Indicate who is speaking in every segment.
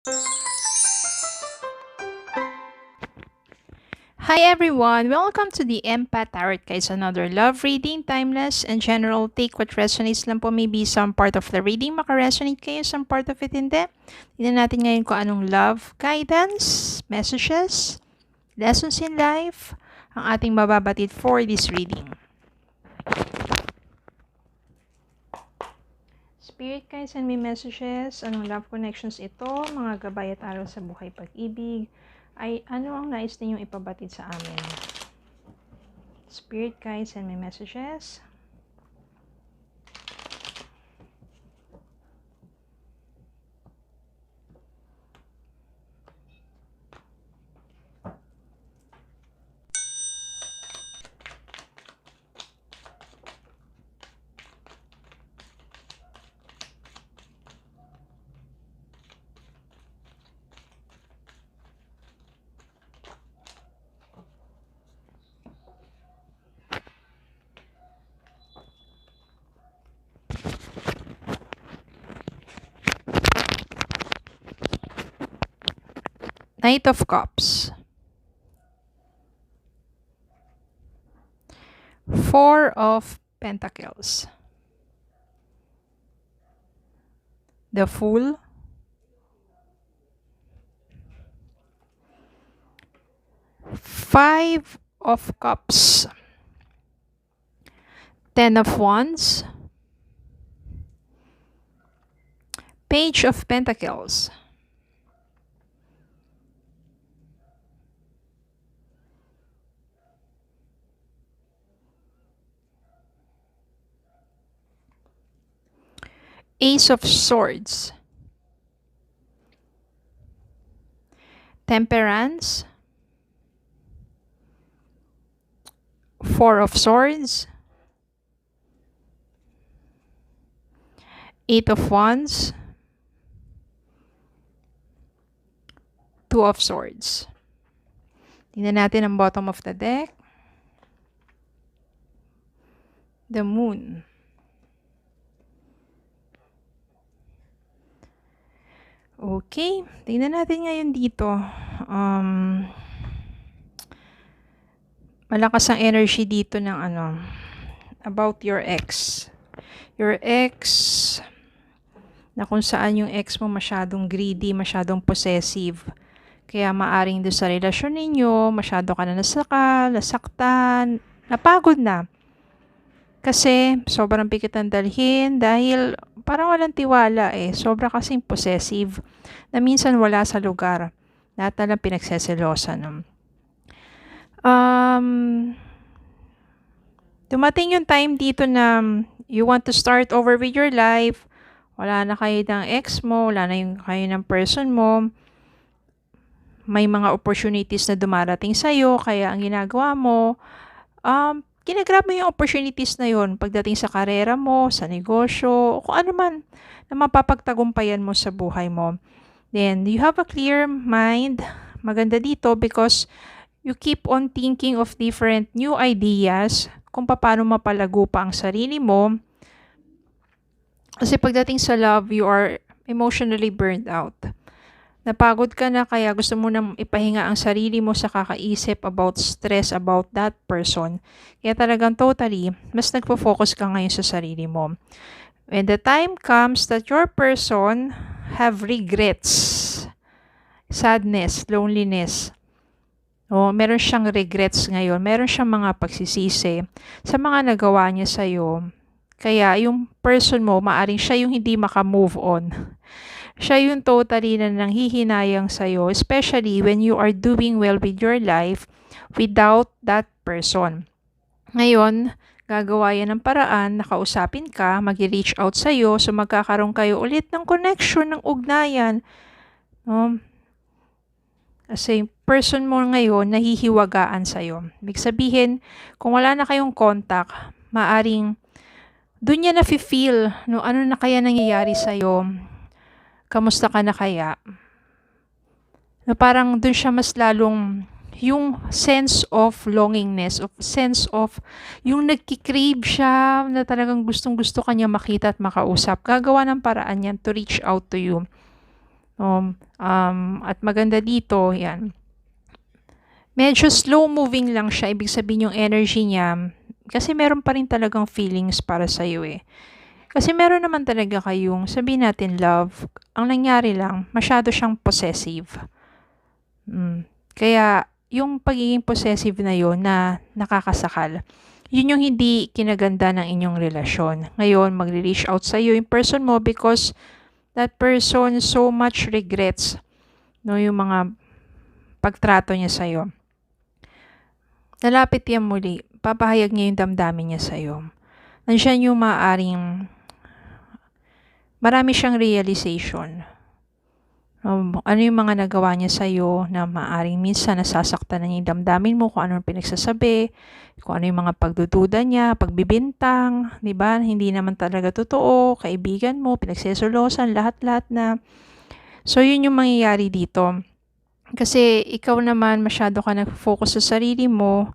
Speaker 1: Hi everyone! Welcome to the Empath Tarot guys. Another love reading, timeless and general. Take what resonates lang po. Maybe some part of the reading makaresonate kayo, some part of it hindi. Tignan natin ngayon kung anong love, guidance, messages, lessons in life ang ating mababatid for this reading. Spirit guys, send me messages. Anong love connections ito? Mga gabay at aral sa buhay pag-ibig. Ay ano ang nais ninyong ipabatid sa amin? Spirit guides, send me messages. Knight of Cups. Four of Pentacles. The Fool. Five of Cups. Ten of Wands. Page of Pentacles. Ace of Swords. Temperance. Four of Swords. Eight of Wands. Two of Swords. Tingnan natin ang bottom of the deck. The Moon. Okay, tingnan natin ngayon dito. Malakas ang energy dito ng about your ex. Your ex, na kung saan yung ex mo masyadong greedy, masyadong possessive. Kaya maaring doon sa relasyon ninyo, masyado ka na nasaktan, napagod na. Kasi sobrang pikit ang dalhin dahil parang walang tiwala Sobra kasing possessive na minsan wala sa lugar. Lahat na lang pinagseselosan. Dumating yung time dito na you want to start over with your life. Wala na kayo ng ex mo, wala na yung kayo ng person mo. May mga opportunities na dumarating sa'yo, kaya ang ginagawa mo, ginagrab mo yung opportunities na yun pagdating sa karera mo, sa negosyo, kung ano man na mapapagtagumpayan mo sa buhay mo. Then, you have a clear mind. Maganda dito because you keep on thinking of different new ideas kung paano mapalago pa ang sarili mo. Kasi pagdating sa love, you are emotionally burned out. Napagod ka na kaya gusto mo nang ipahinga ang sarili mo sa kakaisip about stress about that person. Kaya talagang totally, mas nagpo-focus ka ngayon sa sarili mo. When the time comes that your person have regrets, sadness, loneliness, meron siyang regrets ngayon, meron siyang mga pagsisisi sa mga nagawa niya sa'yo. Kaya yung person mo, maaring siya yung hindi maka-move on. Siya yung totally na nanghihinayang sa'yo, especially when you are doing well with your life without that person. Ngayon, gagawa yan ng paraan, nakausapin ka, mag-reach out sa'yo, so magkakaroon kayo ulit ng connection, ng ugnayan. Kasi person mo ngayon, nahihiwagaan sa'yo. Ibig sabihin, kung wala na kayong contact, maaring doon niya na-feel, ano na kaya nangyayari sa'yo. Kamusta ka na kaya? Parang dun siya mas lalong yung sense of longingness, of sense of yung nagkikrave siya na talagang gustong-gusto kanya makita at makausap. Gagawa ng paraan yan to reach out to you. At maganda dito, yan. Medyo slow moving lang siya, ibig sabihin yung energy niya, kasi meron pa rin talagang feelings para sa'yo eh. Kasi meron naman talaga kayong, sabihin natin love, ang nangyari lang, masyado siyang possessive. Kaya, yung pagiging possessive na yun na nakakasakal, yun yung hindi kinaganda ng inyong relasyon. Ngayon, magre-reach out sa'yo yung person mo because that person so much regrets yung mga pagtrato niya sa'yo. Lalapit yan muli, papahayag niya yung damdamin niya sa'yo. Nandiyan yung marami siyang realization. Ano yung mga nagawa niya sa'yo na maaring minsan nasasaktan na niya yung damdamin mo, kung ano yung pinagsasabi, kung ano yung mga pagdududa niya, pagbibintang, di ba? Hindi naman talaga totoo, kaibigan mo, pinagsesolosan, lahat-lahat na. So, yun yung mangyayari dito. Kasi ikaw naman, masyado ka nag-focus sa sarili mo.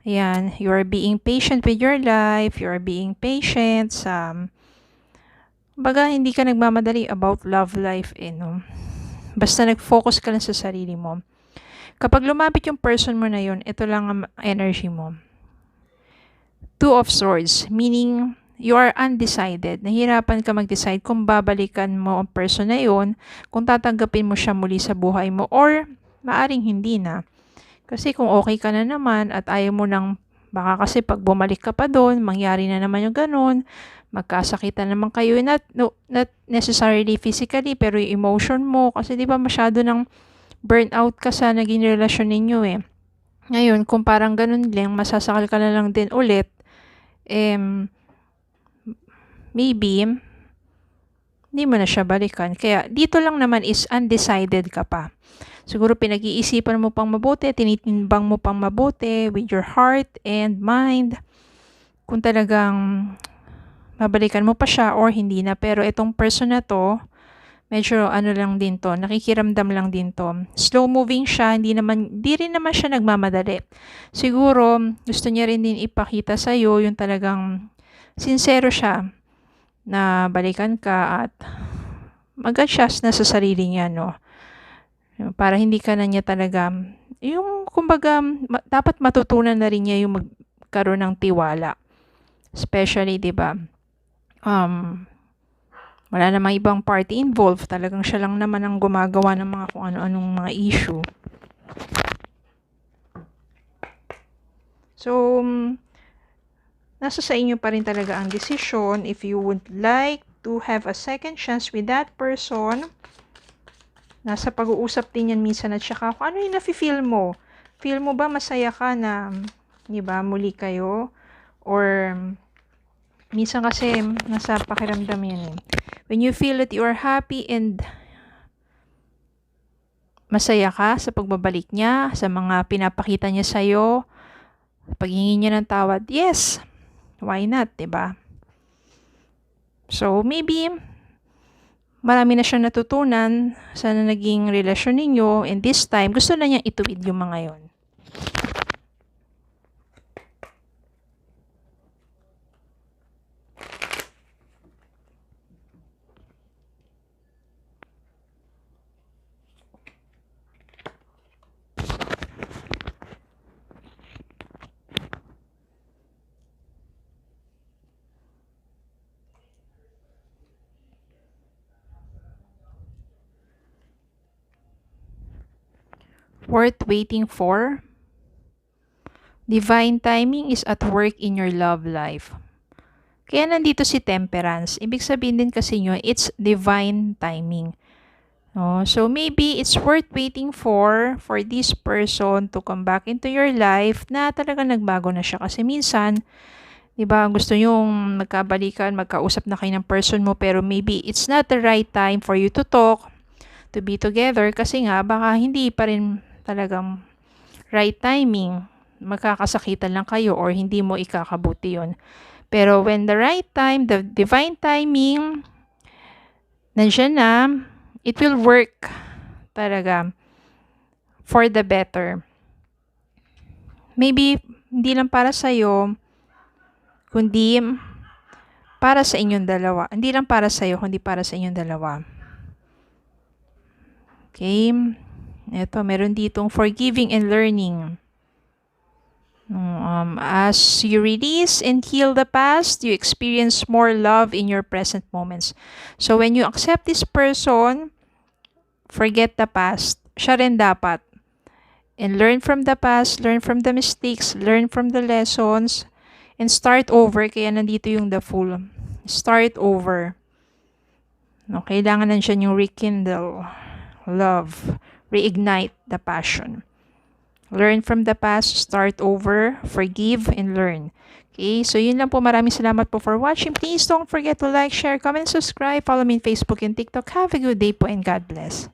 Speaker 1: Ayan, you are being patient with your life, you are being patient sa... Baga, hindi ka nagmamadali about love life no? Basta nag-focus ka lang sa sarili mo. Kapag lumapit yung person mo na yun, ito lang ang energy mo. Two of Swords, meaning you are undecided. Nahirapan ka mag-decide kung babalikan mo ang person na yun, kung tatanggapin mo siya muli sa buhay mo, or maaring hindi na. Kasi kung okay ka na naman at ayaw mo nang, baka kasi pag bumalik ka pa doon, mangyari na naman yung ganun, magkasakitan naman kayo, not necessarily physically, pero yung emotion mo, kasi di ba masyado ng burnout ka sa naging relasyon ninyo eh. Ngayon, kung parang ganun lang, masasakal ka na lang din ulit, maybe, hindi mo na siya balikan. Kaya, dito lang naman is undecided ka pa. Siguro pinag-iisipan mo pang mabuti, tinitimbang mo pang mabuti with your heart and mind. Kung talagang babalikan mo pa siya or hindi na. Pero itong person na to, medyo lang din to, nakikiramdam lang din to. Slow moving siya, di rin naman siya nagmamadali. Siguro, gusto niya rin din ipakita sa'yo yung talagang sincero siya na balikan ka at mag-adjust na sa sarili niya, no? Para hindi ka na niya talaga, yung kumbaga, dapat matutunan na rin niya yung magkaroon ng tiwala. Especially, di ba, wala namang ibang party involved. Talagang siya lang naman ang gumagawa ng mga kung ano-anong mga issue. So, nasa sa inyo pa rin talaga ang decision if you would like to have a second chance with that person. Nasa pag-uusap din yan minsan at saka kung ano yung nafe-feel mo. Feel mo ba masaya ka na, di ba, muli kayo? Or, minsan kasi, nasa pakiramdam yan eh. When you feel that you are happy and masaya ka sa pagbabalik niya, sa mga pinapakita niya sa'yo, paghingi niya ng tawad, yes, why not, diba? So, maybe, marami na siyang natutunan sa naging relasyon ninyo, and this time, gusto na niyang ituwid yung mga yon. Worth waiting for. Divine timing is at work in your love life. Kaya nandito si Temperance. Ibig sabihin din kasi nyo, it's divine timing. So maybe it's worth waiting for this person to come back into your life na talaga nagbago na siya. Kasi minsan, di ba, gusto yung magkabalikan, magkausap na kayo ng person mo, pero maybe it's not the right time for you to talk, to be together, kasi nga, baka hindi pa rin talagang right timing, magkakasakitan lang kayo or hindi mo ikakabuti yon. Pero when the right time, the divine timing, nandiyan na, it will work talaga for the better. Maybe hindi lang para sa'yo, kundi para sa inyong dalawa. Hindi lang para sa'yo, kundi para sa inyong dalawa. Okay? Ito, meron ditong forgiving and learning. As you release and heal the past, you experience more love in your present moments. So when you accept this person, forget the past. Siya rin dapat. And learn from the past, learn from the mistakes, learn from the lessons, and start over. Kaya nandito yung the Fool. Start over. No, kailangan nandiyan yung rekindle, love, reignite the passion. Learn from the past, start over, forgive, and learn. Okay, so yun lang po. Maraming salamat po for watching. Please don't forget to like, share, comment, subscribe. Follow me on Facebook and TikTok. Have a good day po and God bless.